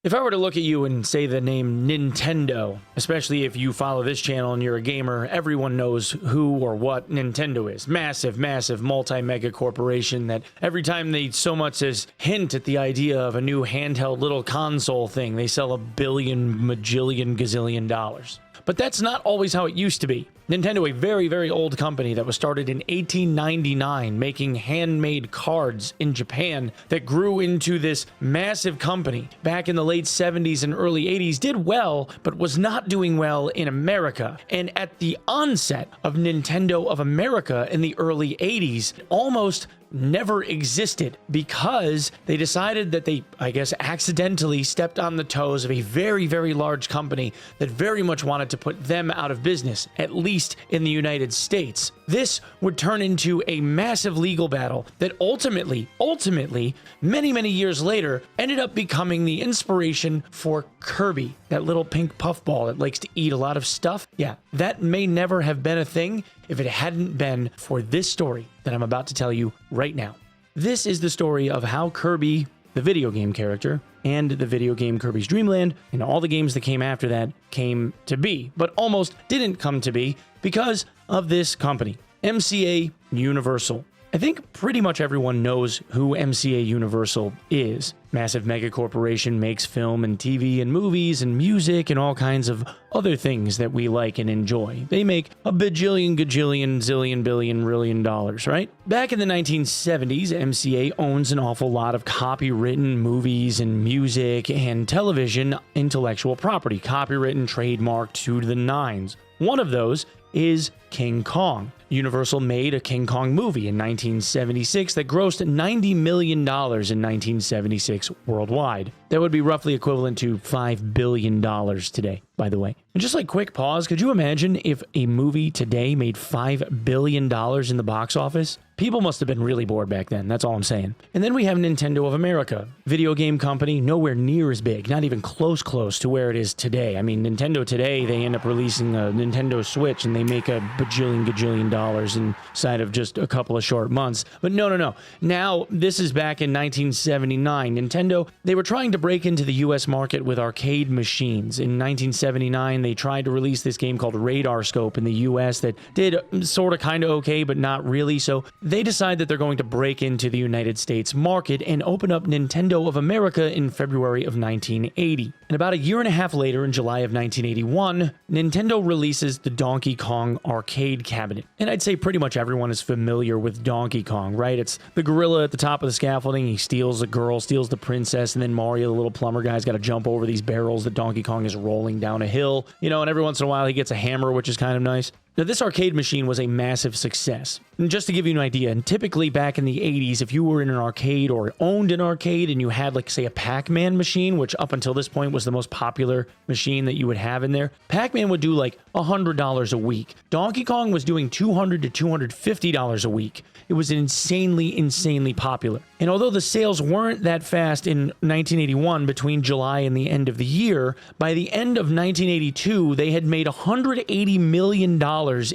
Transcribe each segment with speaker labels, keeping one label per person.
Speaker 1: If I were to look at you and say the name Nintendo, especially if you follow this channel and you're a gamer, everyone knows who or what Nintendo is. Massive, massive multi-mega corporation that every time they so much as hint at the idea of a new handheld little console thing, they sell $1 billion, majillion, gazillion dollars. But that's not always how it used to be. Nintendo, a very, very old company that was started in 1899, making handmade cards in Japan that grew into this massive company. Back in the late 70s and early 80s, did well, but was not doing well in America. And at the onset of Nintendo of America in the early 80s, almost never existed because they decided that they, I guess, accidentally stepped on the toes of a very, very large company that very much wanted to put them out of business, at least in the United States. This would turn into a massive legal battle that ultimately, many, many years later, ended up becoming the inspiration for Kirby, that little pink puffball that likes to eat a lot of stuff. Yeah, that may never have been a thing if it hadn't been for this story that I'm about to tell you right now. This is the story of how Kirby, the video game character, and the video game Kirby's Dream Land, and all the games that came after that came to be, but almost didn't come to be because of this company, MCA Universal. I think pretty much everyone knows who MCA Universal is. Massive mega corporation, makes film and TV and movies and music and all kinds of other things that we like and enjoy. They make a bajillion, gajillion, zillion, billion, rillion dollars, right? Back in the 1970s, MCA owns an awful lot of copywritten movies and music and television intellectual property, copywritten, trademarked to the nines. One of those is King Kong. Universal made a King Kong movie in 1976 that grossed $90 million in 1976 worldwide. That would be roughly equivalent to $5 billion today, by the way. And just like quick pause, could you imagine if a movie today made $5 billion in the box office? People must have been really bored back then, that's all I'm saying. And then we have Nintendo of America, video game company nowhere near as big, not even close to where it is today. I mean, Nintendo today, they end up releasing a Nintendo Switch and they make a bajillion, gajillion dollars inside of just a couple of short months. But no. Now, this is back in 1979. Nintendo, they were trying to break into the US market with arcade machines. In 1979, they tried to release this game called Radar Scope in the US that did sort of kind of okay, but not really. So they decide that they're going to break into the United States market and open up Nintendo of America in February of 1980. And about a year and a half later, in July of 1981, Nintendo releases the Donkey Kong arcade cabinet. And I'd say pretty much everyone is familiar with Donkey Kong, right? It's the gorilla at the top of the scaffolding. He steals the girl, steals the princess, and then Mario, the little plumber guy's got to jump over these barrels that Donkey Kong is rolling down a hill. You know, and every once in a while he gets a hammer, which is kind of nice. Now, this arcade machine was a massive success. And just to give you an idea, and typically back in the 80s, if you were in an arcade or owned an arcade and you had, like, say, a Pac-Man machine, which up until this point was the most popular machine that you would have in there, Pac-Man would do like $100 a week. Donkey Kong was doing $200 to $250 a week. It was insanely popular. And although the sales weren't that fast in 1981 between July and the end of the year, by the end of 1982, they had made $180 million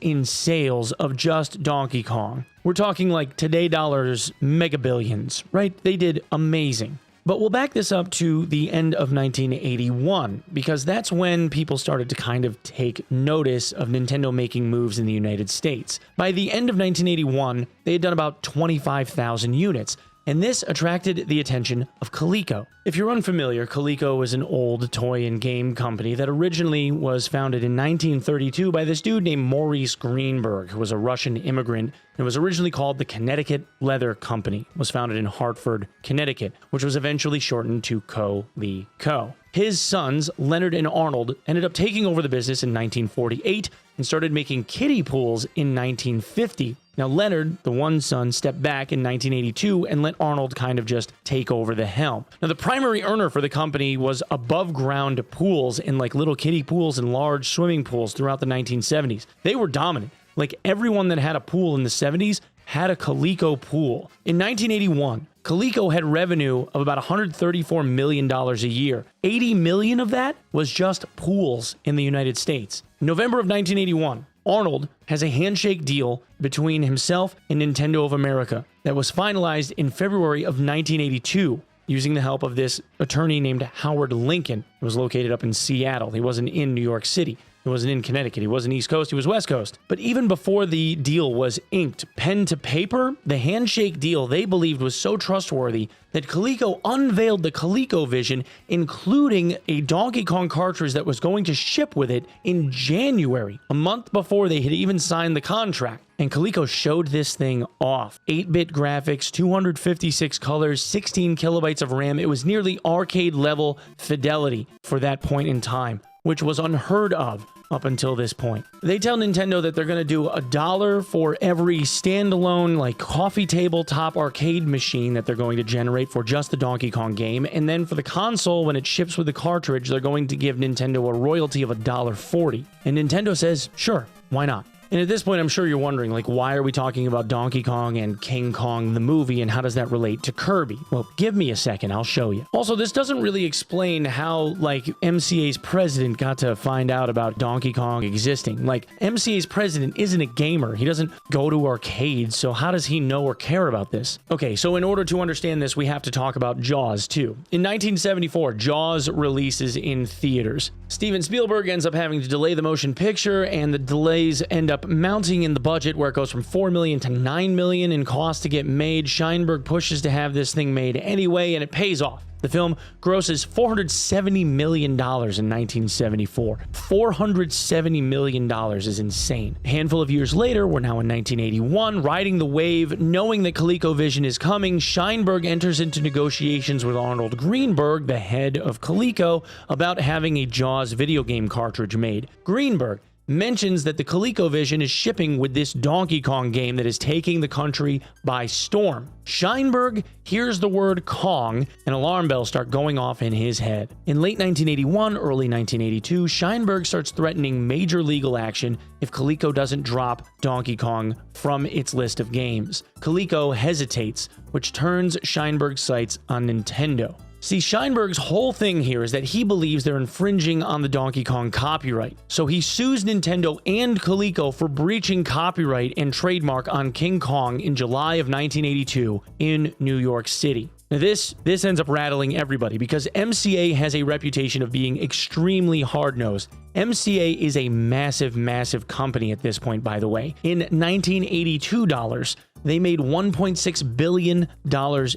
Speaker 1: in sales of just Donkey Kong. We're talking like today dollars, mega billions, right? They did amazing. But we'll back this up to the end of 1981, because that's when people started to kind of take notice of Nintendo making moves in the United States. By the end of 1981, they had done about 25,000 units, and this attracted the attention of Coleco. If you're unfamiliar, Coleco is an old toy and game company that originally was founded in 1932 by this dude named Maurice Greenberg, who was a Russian immigrant, and was originally called the Connecticut Leather Company. It was founded in Hartford, Connecticut, which was eventually shortened to Coleco. His sons, Leonard and Arnold, ended up taking over the business in 1948 and started making kiddie pools in 1950. Now, Leonard, the one son, stepped back in 1982 and let Arnold kind of just take over the helm. Now, the primary earner for the company was above-ground pools and like little kiddie pools and large swimming pools throughout the 1970s. They were dominant. Like everyone that had a pool in the 70s had a Coleco pool. In 1981, Coleco had revenue of about $134 million a year. 80 million of that was just pools in the United States. November of 1981, Arnold has a handshake deal between himself and Nintendo of America that was finalized in February of 1982. using the help of this attorney named Howard Lincoln. He was located up in Seattle. He wasn't in New York City. He wasn't in Connecticut. He wasn't East Coast. He was West Coast. But even before the deal was inked, pen to paper, the handshake deal they believed was so trustworthy that Coleco unveiled the ColecoVision, including a Donkey Kong cartridge that was going to ship with it in January, a month before they had even signed the contract. And Coleco showed this thing off. 8-bit graphics, 256 colors, 16 kilobytes of RAM. It was nearly arcade-level fidelity for that point in time, which was unheard of up until this point. They tell Nintendo that they're going to do $1 for every standalone, like, coffee tabletop arcade machine that they're going to generate for just the Donkey Kong game. And then for the console, when it ships with the cartridge, they're going to give Nintendo a royalty of $1.40. And Nintendo says, sure, why not? And at this point, I'm sure you're wondering, like, why are we talking about Donkey Kong and King Kong the movie, and how does that relate to Kirby? Well, give me a second, I'll show you. Also, this doesn't really explain how, like, MCA's president got to find out about Donkey Kong existing. Like, MCA's president isn't a gamer. He doesn't go to arcades, so how does he know or care about this? Okay, so in order to understand this, we have to talk about Jaws, too. In 1974, Jaws releases in theaters. Steven Spielberg ends up having to delay the motion picture, and the delays end up mounting in the budget, where it goes from $4 million to $9 million in cost to get made. Scheinberg pushes to have this thing made anyway, and it pays off. The film grosses $470 million in 1974. $470 million is insane. A handful of years later, we're now in 1981, riding the wave, knowing that ColecoVision is coming, Scheinberg enters into negotiations with Arnold Greenberg, the head of Coleco, about having a Jaws video game cartridge made. Greenberg mentions that the ColecoVision is shipping with this Donkey Kong game that is taking the country by storm. Scheinberg hears the word Kong, and alarm bells start going off in his head. In late 1981, early 1982, Scheinberg starts threatening major legal action if Coleco doesn't drop Donkey Kong from its list of games. Coleco hesitates, which turns Scheinberg's sights on Nintendo. See, Scheinberg's whole thing here is that he believes they're infringing on the Donkey Kong copyright. So he sues Nintendo and Coleco for breaching copyright and trademark on King Kong in July of 1982 in New York City. Now this ends up rattling everybody because MCA has a reputation of being extremely hard-nosed. MCA is a massive, massive company at this point, by the way. In 1982 dollars, they made $1.6 billion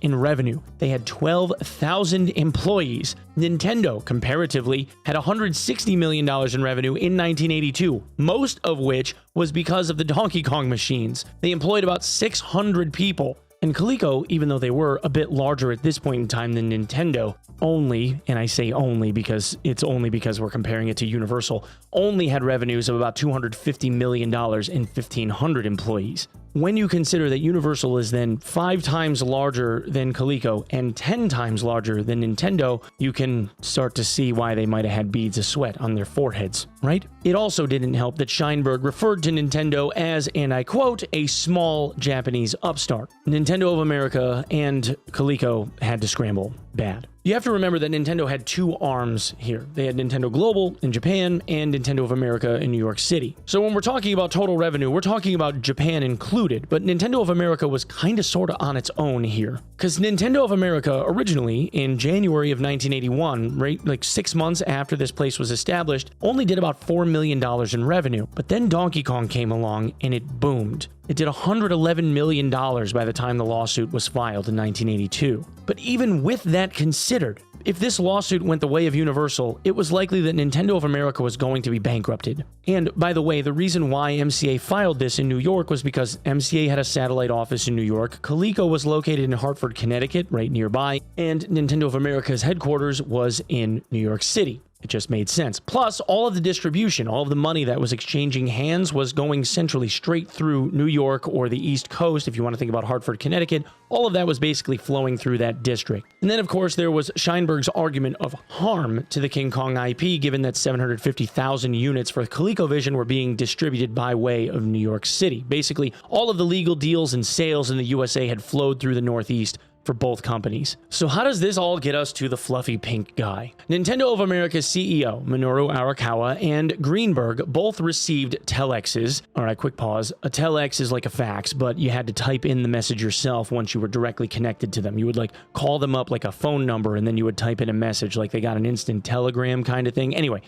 Speaker 1: in revenue. They had 12,000 employees. Nintendo, comparatively, had $160 million in revenue in 1982, most of which was because of the Donkey Kong machines. They employed about 600 people. And Coleco, even though they were a bit larger at this point in time than Nintendo, only, and I say only because it's only because we're comparing it to Universal, only had revenues of about $250 million and 1,500 employees. When you consider that Universal is then 5 times larger than Coleco and 10 times larger than Nintendo, you can start to see why they might have had beads of sweat on their foreheads, right? It also didn't help that Scheinberg referred to Nintendo as, and I quote, a small Japanese upstart. Nintendo of America and Coleco had to scramble bad. You have to remember that Nintendo had 2 arms here. They had Nintendo Global in Japan and Nintendo of America in New York City. So when we're talking about total revenue, we're talking about Japan included, but Nintendo of America was kind of sort of on its own here. Because Nintendo of America originally, in January of 1981, right, like 6 months after this place was established, only did about $4 million in revenue. But then Donkey Kong came along and it boomed. It did $111 million by the time the lawsuit was filed in 1982. But even with that considered, if this lawsuit went the way of Universal, it was likely that Nintendo of America was going to be bankrupted. And by the way, the reason why MCA filed this in New York was because MCA had a satellite office in New York, Coleco was located in Hartford, Connecticut, right nearby, and Nintendo of America's headquarters was in New York City. It just made sense. Plus, all of the distribution, all of the money that was exchanging hands was going centrally straight through New York or the East Coast, if you want to think about Hartford, Connecticut. All of that was basically flowing through that district. And then, of course, there was Scheinberg's argument of harm to the King Kong IP, given that 750,000 units for ColecoVision were being distributed by way of New York City. Basically, all of the legal deals and sales in the USA had flowed through the Northeast for both companies. So how does this all get us to the fluffy pink guy? Nintendo of America's CEO, Minoru Arakawa, and Greenberg both received telexes. All right, quick pause. A telex is like a fax, but you had to type in the message yourself once you were directly connected to them. You would like call them up like a phone number, and then you would type in a message like they got an instant telegram kind of thing. Anyway,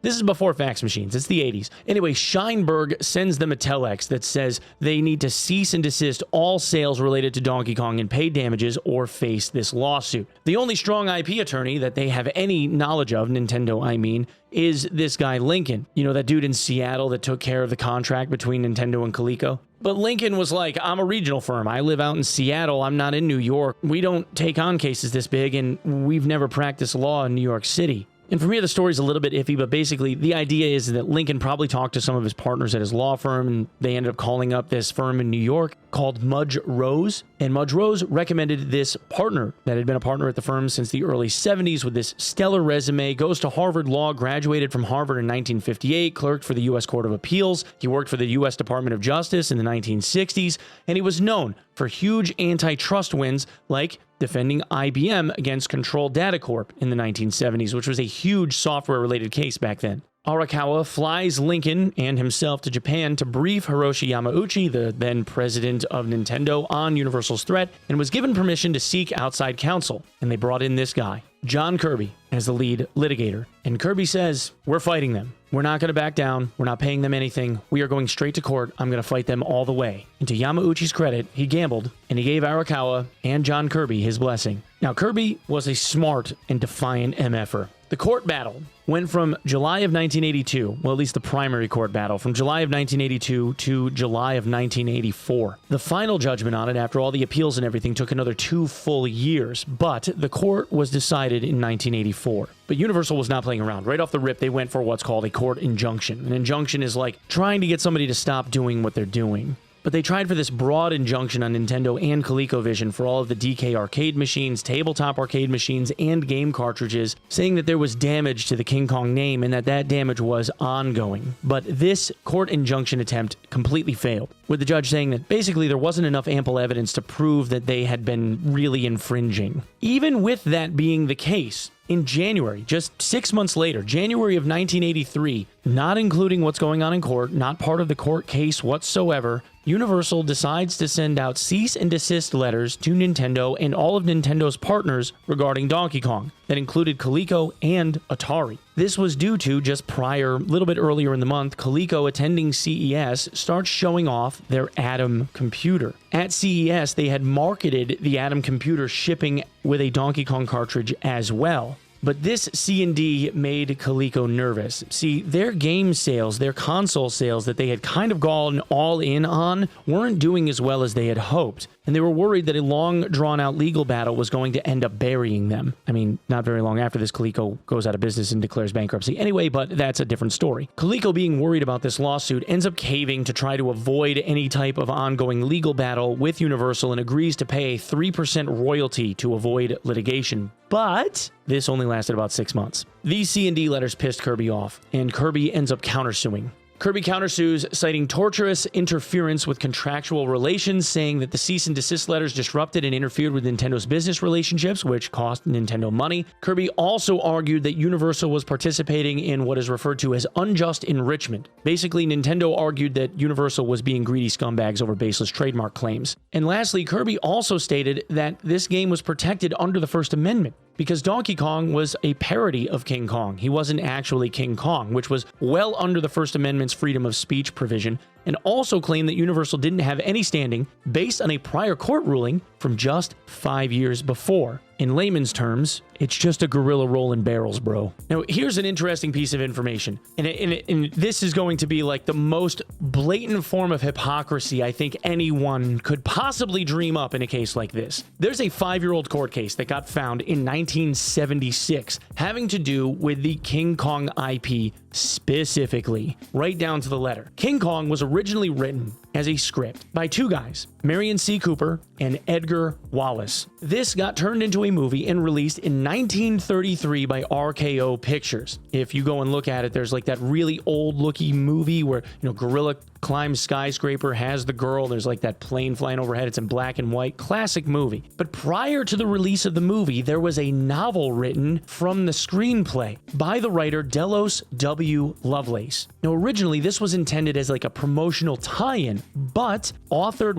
Speaker 1: this is before fax machines. It's the 80s. Anyway, Scheinberg sends them a telex that says they need to cease and desist all sales related to Donkey Kong and pay damages or face this lawsuit. The only strong IP attorney that they have any knowledge of, Nintendo I mean, is this guy Lincoln. You know, that dude in Seattle that took care of the contract between Nintendo and Coleco? But Lincoln was like, I'm a regional firm. I live out in Seattle. I'm not in New York. We don't take on cases this big, and we've never practiced law in New York City. And from here, the story's a little bit iffy, but basically the idea is that Lincoln probably talked to some of his partners at his law firm, and they ended up calling up this firm in New York called Mudge Rose. And Mudge Rose recommended this partner that had been a partner at the firm since the early 70s with this stellar resume, goes to Harvard Law, graduated from Harvard in 1958, clerked for the U.S. Court of Appeals. He worked for the U.S. Department of Justice in the 1960s, and he was known for huge antitrust wins like defending IBM against Control Data Corp in the 1970s, which was a huge software-related case back then. Arakawa flies Lincoln and himself to Japan to brief Hiroshi Yamauchi, the then president of Nintendo, on Universal's threat, and was given permission to seek outside counsel. And they brought in this guy, John Kirby, as the lead litigator. And Kirby says, we're fighting them. We're not going to back down. We're not paying them anything. We are going straight to court. I'm going to fight them all the way. And to Yamauchi's credit, he gambled, and he gave Arakawa and John Kirby his blessing. Now, Kirby was a smart and defiant MFer. The court battle went from July of 1982, well, at least the primary court battle, from July of 1982 to July of 1984. The final judgment on it, after all the appeals and everything, took another 2 full years, but the court was decided in 1984. But Universal was not playing around. Right off the rip, they went for what's called a court injunction. An injunction is like trying to get somebody to stop doing what they're doing. But they tried for this broad injunction on Nintendo and ColecoVision for all of the DK arcade machines, tabletop arcade machines, and game cartridges, saying that there was damage to the King Kong name and that damage was ongoing. But this court injunction attempt completely failed, with the judge saying that basically there wasn't enough ample evidence to prove that they had been really infringing. Even with that being the case, in January, just 6 months later, January of 1983, not including what's going on in court, not part of the court case whatsoever, Universal decides to send out cease and desist letters to Nintendo and all of Nintendo's partners regarding Donkey Kong that included Coleco and Atari. This was due to, just prior, a little bit earlier in the month, Coleco attending CES starts showing off their Atom computer. At CES, they had marketed the Atom computer shipping with a Donkey Kong cartridge as well. But this C&D made Coleco nervous. See, their game sales, their console sales that they had kind of gone all in on weren't doing as well as they had hoped. And they were worried that a long, drawn-out legal battle was going to end up burying them. I mean, not very long after this, Coleco goes out of business and declares bankruptcy anyway, but that's a different story. Coleco, being worried about this lawsuit, ends up caving to try to avoid any type of ongoing legal battle with Universal and agrees to pay a 3% royalty to avoid litigation. But this only lasted about 6 months. These C&D letters pissed Kirby off, and Kirby ends up countersuing. Kirby countersues, citing torturous interference with contractual relations, saying that the cease and desist letters disrupted and interfered with Nintendo's business relationships, which cost Nintendo money. Kirby also argued that Universal was participating in what is referred to as unjust enrichment. Basically, Nintendo argued that Universal was being greedy scumbags over baseless trademark claims. And lastly, Kirby also stated that this game was protected under the First Amendment, because Donkey Kong was a parody of King Kong. He wasn't actually King Kong, which was well under the First Amendment's freedom of speech provision, and also claimed that Universal didn't have any standing based on a prior court ruling from just 5 years before. In layman's terms, it's just a gorilla rolling barrels, bro. Now, here's an interesting piece of information, and this is going to be like the most blatant form of hypocrisy I think anyone could possibly dream up in a case like this. There's a 5-year-old court case that got found in 1976 having to do with the King Kong IP specifically, right down to the letter. King Kong was originally written as a script by two guys, Marion C. Cooper and Edgar Wallace. This got turned into a movie and released in 1933 by RKO Pictures. If you go and look at it, there's like that really old-looking movie where, gorilla climbs skyscraper, has the girl, there's like that plane flying overhead, it's in black and white, classic movie. But prior to the release of the movie, there was a novel written from the screenplay by the writer Delos W. Lovelace. Now, originally, this was intended as like a promotional tie-in, but authored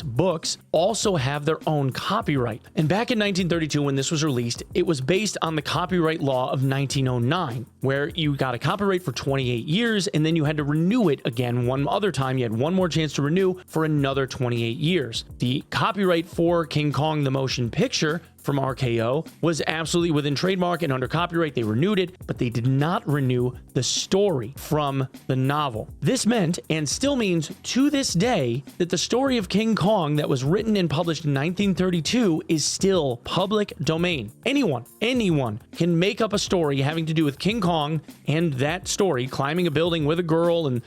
Speaker 1: books, also have their own copyright. And back in 1932, when this was released, it was based on the copyright law of 1909, where you got a copyright for 28 years, and then you had to renew it again one other time. You had one more chance to renew for another 28 years. The copyright for King Kong the Motion Picture from RKO was absolutely within trademark and under copyright. They renewed it, but they did not renew the story from the novel. This meant, and still means to this day, that the story of King Kong that was written and published in 1932 is still public domain. Anyone can make up a story having to do with King Kong and that story, climbing a building with a girl and,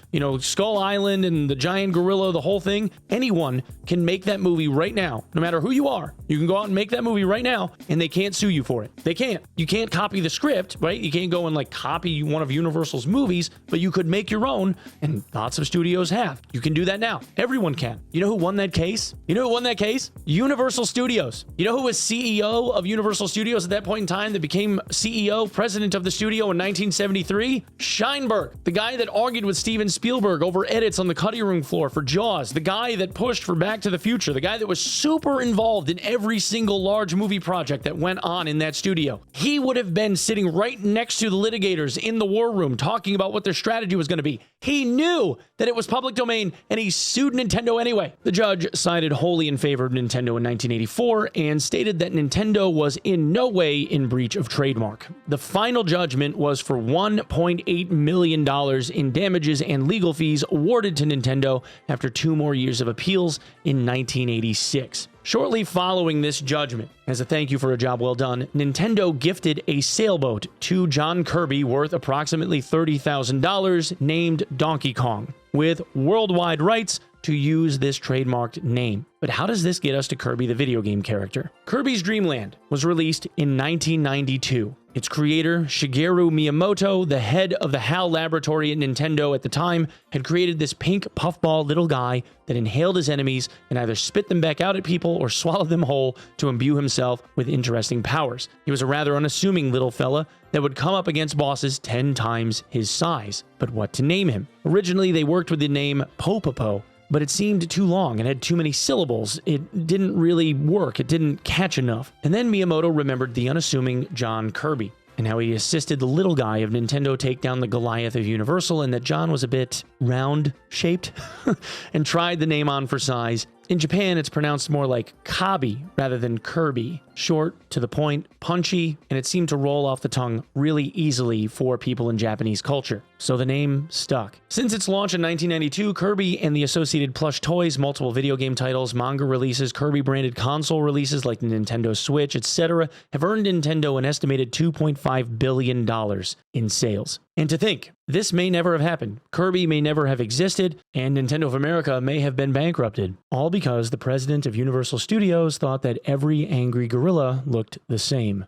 Speaker 1: Skull Island and the giant gorilla, the whole thing. Anyone can make that movie right now, no matter who you are. You can go out and make that movie right now, and they can't sue you for it. They can't. You can't copy the script, right? You can't go and copy one of Universal's movies, but you could make your own, and lots of studios have. You can do that now. Everyone can. You know who won that case? Universal Studios. You know who was CEO of Universal Studios at that point in time that became CEO, president of the studio in 1973? Sheinberg, the guy that argued with Steven Spielberg over edits on the cutting room floor for Jaws, the guy that pushed for Back to the Future, the guy that was super involved in every single large movie project that went on in that studio. He would have been sitting right next to the litigators in the war room talking about what their strategy was going to be. He knew that it was public domain, and he sued Nintendo anyway. The judge sided wholly in favor of Nintendo in 1984 and stated that Nintendo was in no way in breach of trademark. The final judgment was for $1.8 million in damages and legal fees awarded to Nintendo after 2 more years of appeals in 1986. Shortly following this judgment, as a thank you for a job well done, Nintendo gifted a sailboat to John Kirby worth approximately $30,000 named Donkey Kong, with worldwide rights to use this trademarked name. But how does this get us to Kirby the video game character? Kirby's Dream Land was released in 1992. Its creator, Shigeru Miyamoto, the head of the HAL laboratory at Nintendo at the time, had created this pink puffball little guy that inhaled his enemies and either spit them back out at people or swallowed them whole to imbue himself with interesting powers. He was a rather unassuming little fella that would come up against bosses 10 times his size. But what to name him? Originally, they worked with the name Popopo, but it seemed too long and had too many syllables. It didn't really work. It didn't catch enough. And then Miyamoto remembered the unassuming John Kirby and how he assisted the little guy of Nintendo take down the Goliath of Universal, and that John was a bit round-shaped and tried the name on for size. In Japan, it's pronounced more like Kabi rather than Kirby. Short, to the point, punchy, and it seemed to roll off the tongue really easily for people in Japanese culture. So the name stuck. Since its launch in 1992, Kirby and the associated plush toys, multiple video game titles, manga releases, Kirby-branded console releases like the Nintendo Switch, etc., have earned Nintendo an estimated $2.5 billion in sales. And to think, this may never have happened. Kirby may never have existed, and Nintendo of America may have been bankrupted. All because the president of Universal Studios thought that every angry gorilla looked the same.